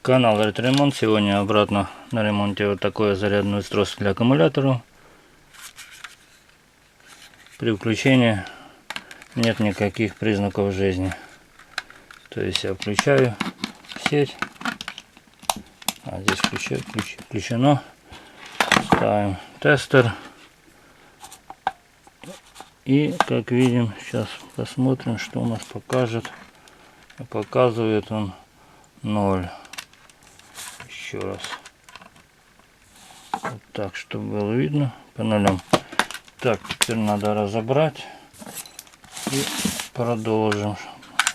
Канал Ретремонт. Сегодня обратно на ремонте вот такое зарядное устройство для аккумулятора. При включении нет никаких признаков жизни. То есть я включаю сеть, а здесь включено. Ставим тестер. И как видим, сейчас посмотрим, что у нас покажет. Показывает он 0. Еще раз. Вот так, чтобы было видно по нулям. Так, теперь надо разобрать и продолжим.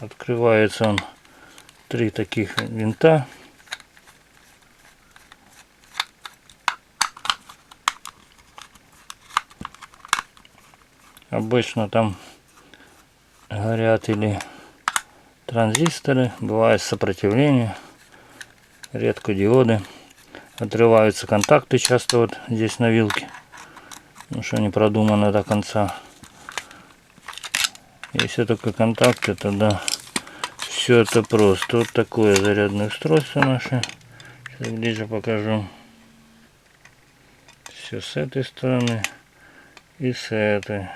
Открывается он 3 таких винта. Обычно там горят или транзисторы, бывает сопротивление, редко диоды. Отрываются контакты часто вот здесь на вилке, потому что не продумано до конца. Если только контакты, тогда все это просто. Вот такое зарядное устройство наше. Сейчас ближе покажу. Все с этой стороны и с этой.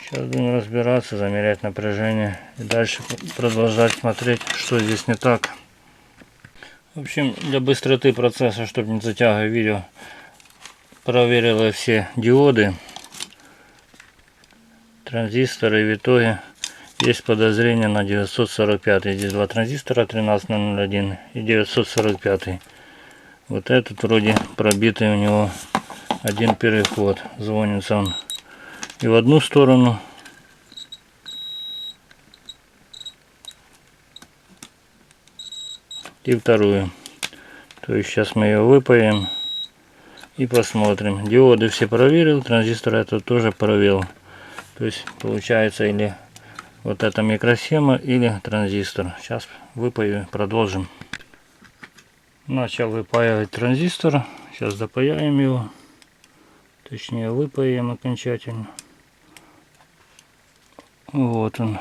Сейчас будем разбираться, замерять напряжение и дальше продолжать смотреть, что здесь не так. В общем, для быстроты процесса, чтобы не затягивать видео, проверила все диоды, транзисторы, и в итоге есть подозрение на 945. Здесь 2 транзистора, 1301 и 945. Вот этот вроде пробитый у него один переход. Звонится он и в одну сторону, и вторую. То есть сейчас мы ее выпаем и посмотрим. Диоды все проверил, транзисторы это тоже проверил. То есть получается или вот эта микросхема, или транзистор. Сейчас выпаю, продолжим. Начал выпаивать транзистор. Сейчас допаяем его. Точнее выпаем окончательно. Вот он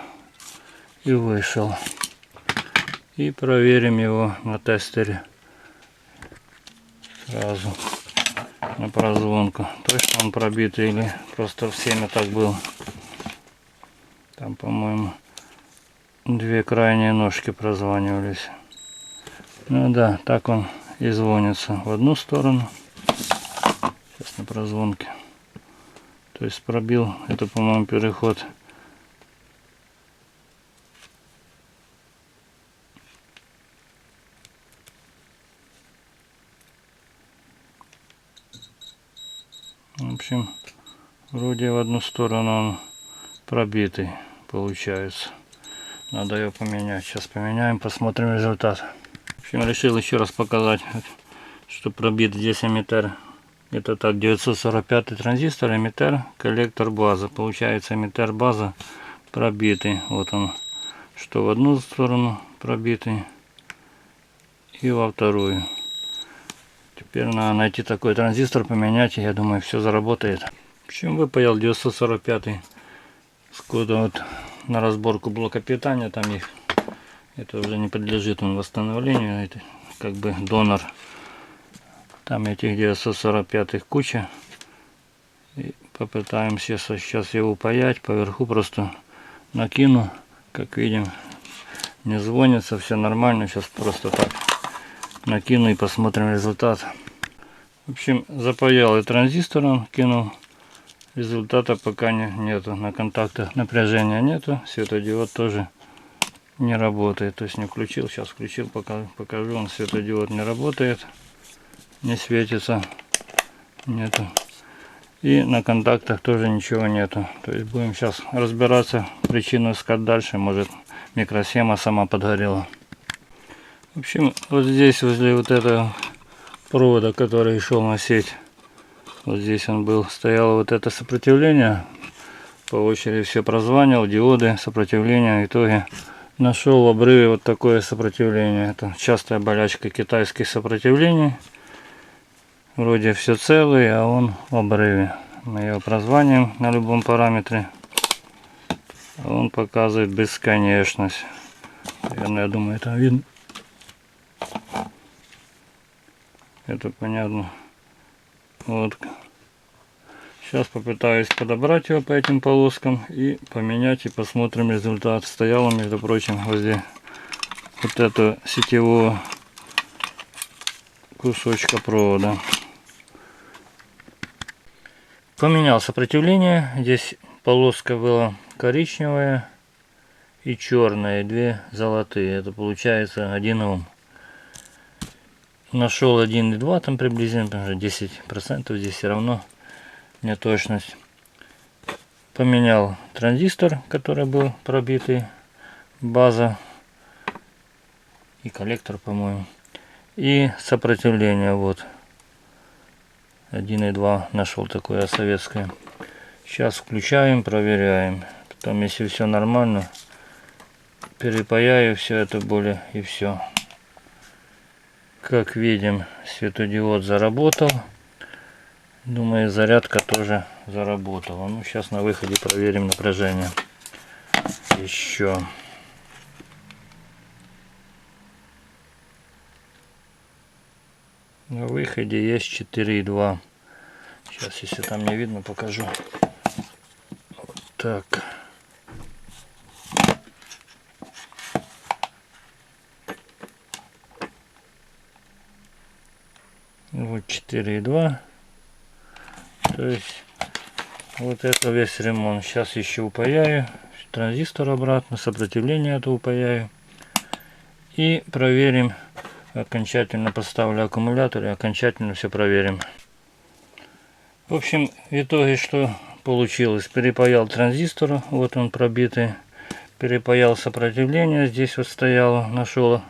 и вышел. И проверим его на тестере сразу на прозвонку. Точно он пробитый или просто всеми так был. Там, по-моему, 2 крайние ножки прозванивались. Ну да, так он и звонится в одну сторону. Сейчас на прозвонке. То есть пробил, это, по-моему, переход. В общем, вроде в одну сторону он пробитый получается. Надо ее поменять. Сейчас поменяем, посмотрим результат. В общем, решил еще раз показать, что пробит здесь эмиттер. Это так, 945 транзистор, эмиттер, коллектор, база. Получается, эмиттер, база пробитый. Вот он, что в одну сторону пробитый и во вторую. Теперь надо найти такой транзистор, поменять, и я думаю, все заработает. В общем, выпаял 945 с кодом вот на разборку блока питания. Там их, это уже не подлежит он восстановлению, это как бы донор. Там этих 945 куча. И попытаемся сейчас его упаять. Поверху просто накину. Как видим, не звонится, все нормально. Сейчас просто так накину и посмотрим результат. В общем, запаял и транзистором, кинул. Результата пока нету. На контактах напряжения нету. Светодиод тоже не работает. То есть не включил. Сейчас включил, покажу. Он светодиод не работает. Не светится. Нету. И на контактах тоже ничего нету. То есть будем сейчас разбираться. Причину искать дальше. Может, микросхема сама подгорела. В общем, вот здесь, возле вот этого провода, который шел на сеть, вот здесь он был, стояло вот это сопротивление. По очереди все прозванивал, диоды, сопротивление. В итоге нашел в обрыве вот такое сопротивление. Это частая болячка китайских сопротивлений. Вроде все целое, а он в обрыве. Мы его прозваниваем на любом параметре. Он показывает бесконечность. Наверное, я думаю, это видно. Это понятно. Вот. Сейчас попытаюсь подобрать его по этим полоскам и поменять, и посмотрим результат. Стояла, между прочим, возле вот этого сетевого кусочка провода. Поменял сопротивление. Здесь полоска была коричневая и черная, и две золотые. Это получается 1 Ом. Нашел 1,2 там приблизительно, потому что 10% здесь все равно неточность. Поменял транзистор, который был пробитый, база и коллектор, по-моему. И сопротивление вот 1,2 нашел такое советское. Сейчас включаем, проверяем. Потом, если все нормально, перепаяю все это более и все. Как видим, светодиод заработал. Думаю, зарядка тоже заработала. Ну, сейчас на выходе проверим напряжение. Еще. На выходе есть 4,2. Сейчас, если там не видно, покажу. Вот так. Вот 4,2. То есть вот это весь ремонт. Сейчас еще упаяю транзистор обратно, сопротивление это упаяю. И проверим. Окончательно поставлю аккумулятор и окончательно все проверим. В общем, в итоге что получилось? Перепаял транзистор, вот он пробитый. Перепаял сопротивление, здесь вот стояло, нашел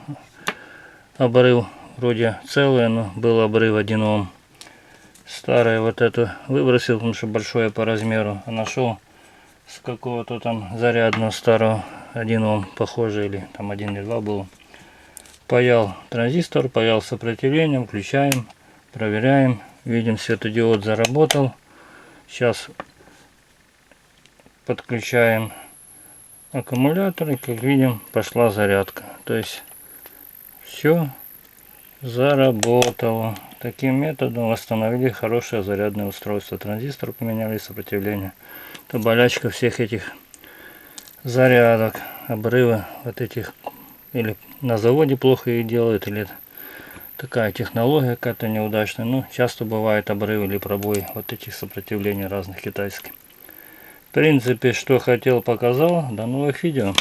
обрыв, вроде целый, но был обрыв 1 Ом. Старое вот это выбросил, потому что большое по размеру. А нашел с какого-то там зарядного старого 1 Ом, похоже, или там 1,2 было. Паял транзистор, паял сопротивлением, включаем, проверяем. Видим, светодиод заработал. Сейчас подключаем аккумулятор, и как видим, пошла зарядка. То есть все заработало. Таким методом восстановили хорошее зарядное устройство. Транзистор поменяли, сопротивление. Это болячка всех этих зарядок, обрывы вот этих. Или на заводе плохо их делают, или такая технология какая-то неудачная. Ну, часто бывает обрыв или пробой вот этих сопротивлений разных китайских. В принципе, что хотел, показал. До новых видео.